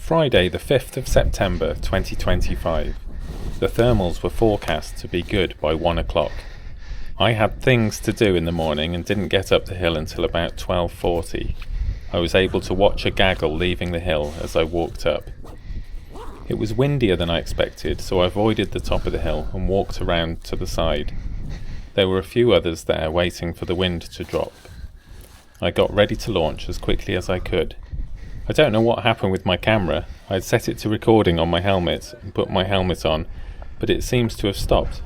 Friday the 5th of September 2025. The thermals were forecast to be good by 1 o'clock. I had things to do in the morning and didn't get up the hill until about 12:40. I was able to watch a gaggle leaving the hill as I walked up. It was windier than I expected, so I avoided the top of the hill and walked around to the side. There were a few others there waiting for the wind to drop. I got ready to launch as quickly as I could. I don't know what happened with my camera. I had set it to recording on my helmet and put my helmet on, but it seems to have stopped.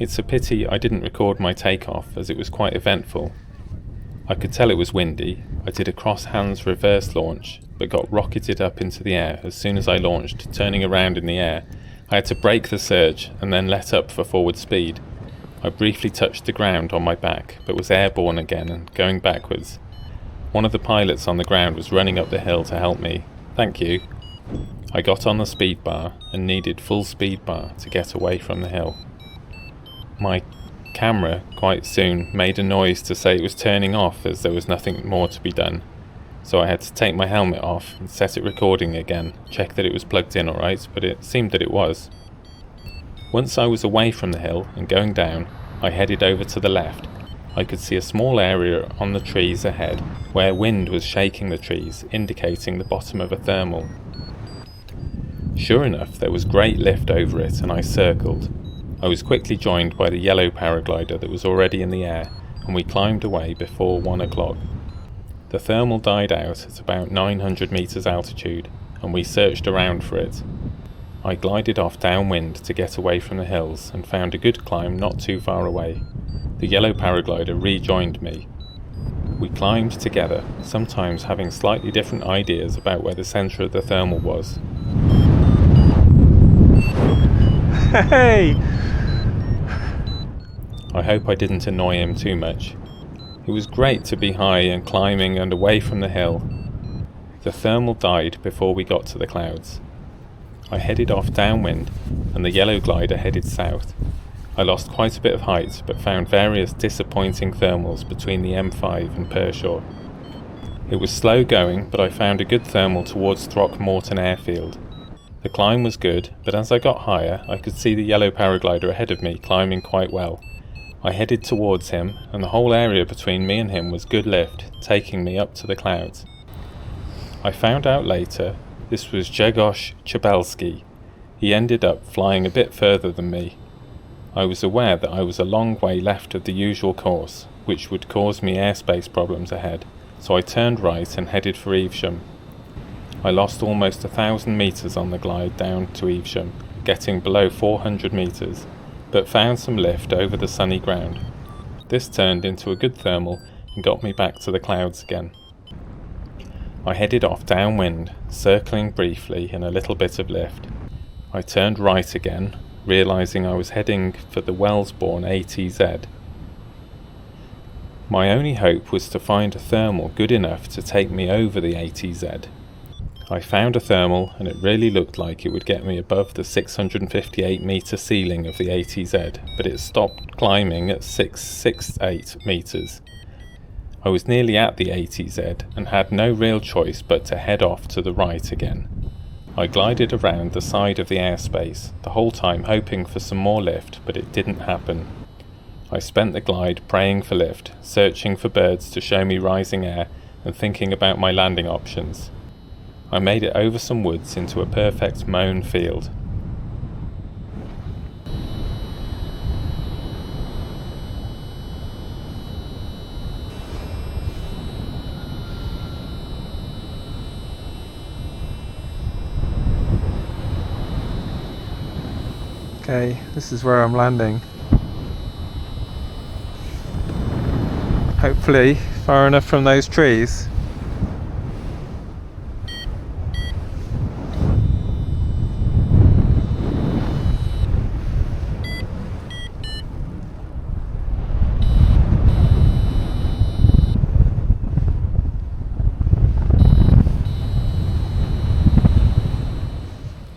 It's a pity I didn't record my takeoff, as it was quite eventful. I could tell it was windy. I did a cross-hands reverse launch, but got rocketed up into the air as soon as I launched, turning around in the air. I had to brake the surge and then let up for forward speed. I briefly touched the ground on my back, but was airborne again and going backwards. One of the pilots on the ground was running up the hill to help me. Thank you. I got on the speed bar and needed full speed bar to get away from the hill. My camera quite soon made a noise to say it was turning off, as there was nothing more to be done. So I had to take my helmet off and set it recording again, check that it was plugged in alright, but it seemed that it was. Once I was away from the hill and going down, I headed over to the left. I could see a small area on the trees ahead where wind was shaking the trees, indicating the bottom of a thermal. Sure enough, there was great lift over it and I circled. I was quickly joined by the yellow paraglider that was already in the air, and we climbed away before 1 o'clock. The thermal died out at about 900 meters altitude, and we searched around for it. I glided off downwind to get away from the hills and found a good climb not too far away. The yellow paraglider rejoined me. We climbed together, sometimes having slightly different ideas about where the centre of the thermal was. Hey! I hope I didn't annoy him too much. It was great to be high and climbing and away from the hill. The thermal died before we got to the clouds. I headed off downwind and the yellow glider headed south. I lost quite a bit of height, but found various disappointing thermals between the M5 and Pershore. It was slow going, but I found a good thermal towards Throckmorton airfield. The climb was good, but as I got higher, I could see the yellow paraglider ahead of me climbing quite well. I headed towards him, and the whole area between me and him was good lift, taking me up to the clouds. I found out later, this was Grzegorz Chabelski. He ended up flying a bit further than me. I was aware that I was a long way left of the usual course, which would cause me airspace problems ahead, so I turned right and headed for Evesham. I lost almost 1,000 metres on the glide down to Evesham, getting below 400 metres, but found some lift over the sunny ground. This turned into a good thermal and got me back to the clouds again. I headed off downwind, circling briefly in a little bit of lift. I turned right again, realising I was heading for the Wellesbourne ATZ. My only hope was to find a thermal good enough to take me over the ATZ. I found a thermal and it really looked like it would get me above the 658 metre ceiling of the ATZ, but it stopped climbing at 668 metres. I was nearly at the ATZ and had no real choice but to head off to the right again. I glided around the side of the airspace, the whole time hoping for some more lift, but it didn't happen. I spent the glide praying for lift, searching for birds to show me rising air, and thinking about my landing options. I made it over some woods into a perfect mown field. Okay, this is where I'm landing. Hopefully far enough from those trees.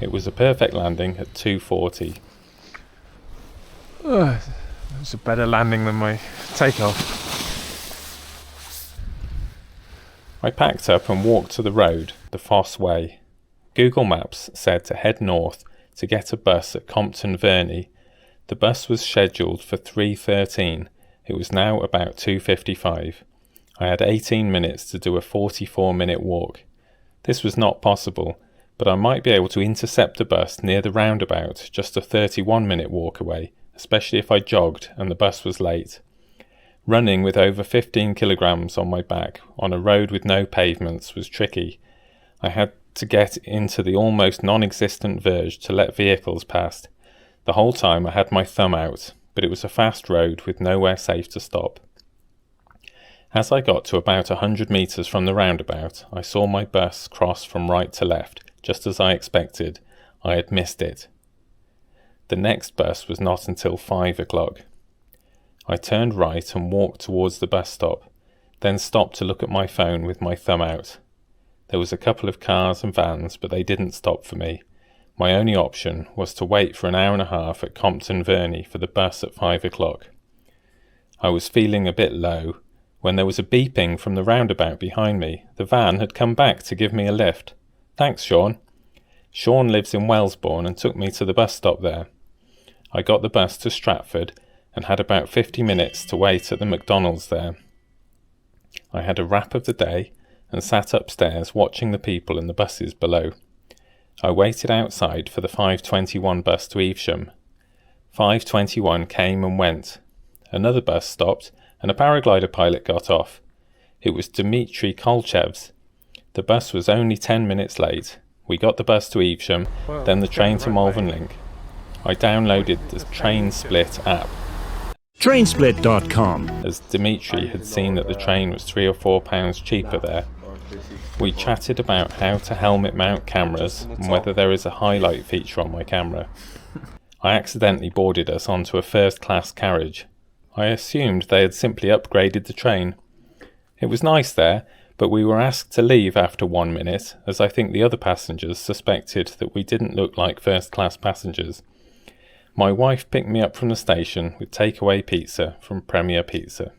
It was a perfect landing at 2:40. It was a better landing than my takeoff. I packed up and walked to the road, the Fosse Way. Google Maps said to head north to get a bus at Compton Verney. The bus was scheduled for 3:13. It was now about 2:55. I had 18 minutes to do a 44-minute walk. This was not possible, but I might be able to intercept a bus near the roundabout, just a 31-minute walk away, especially if I jogged and the bus was late. Running with over 15 kilograms on my back on a road with no pavements was tricky. I had to get into the almost non-existent verge to let vehicles past. The whole time I had my thumb out, but it was a fast road with nowhere safe to stop. As I got to about 100 metres from the roundabout, I saw my bus cross from right to left, just as I expected. I had missed it. The next bus was not until 5 o'clock. I turned right and walked towards the bus stop, then stopped to look at my phone with my thumb out. There was a couple of cars and vans, but they didn't stop for me. My only option was to wait for an hour and a half at Compton Verney for the bus at 5 o'clock. I was feeling a bit low when there was a beeping from the roundabout behind me. The van had come back to give me a lift. Thanks, Sean. Sean lives in Wellesbourne and took me to the bus stop there. I got the bus to Stratford and had about 50 minutes to wait at the McDonald's there. I had a wrap of the day and sat upstairs watching the people in the buses below. I waited outside for the 5:21 bus to Evesham. 5:21 came and went. Another bus stopped and a paraglider pilot got off. It was Dmitry Kolchev's. The bus was only 10 minutes late. We got the bus to Evesham, then the train to Malvern Link. I downloaded the Train Split app, Trainsplit.com. as Dmitry had seen that the train was £3 or £4 cheaper there. We chatted about how to helmet mount cameras and whether there is a highlight feature on my camera. I accidentally boarded us onto a first-class carriage. I assumed they had simply upgraded the train. It was nice there, but we were asked to leave after 1 minute, as I think the other passengers suspected that we didn't look like first-class passengers. My wife picked me up from the station with takeaway pizza from Premier Pizza.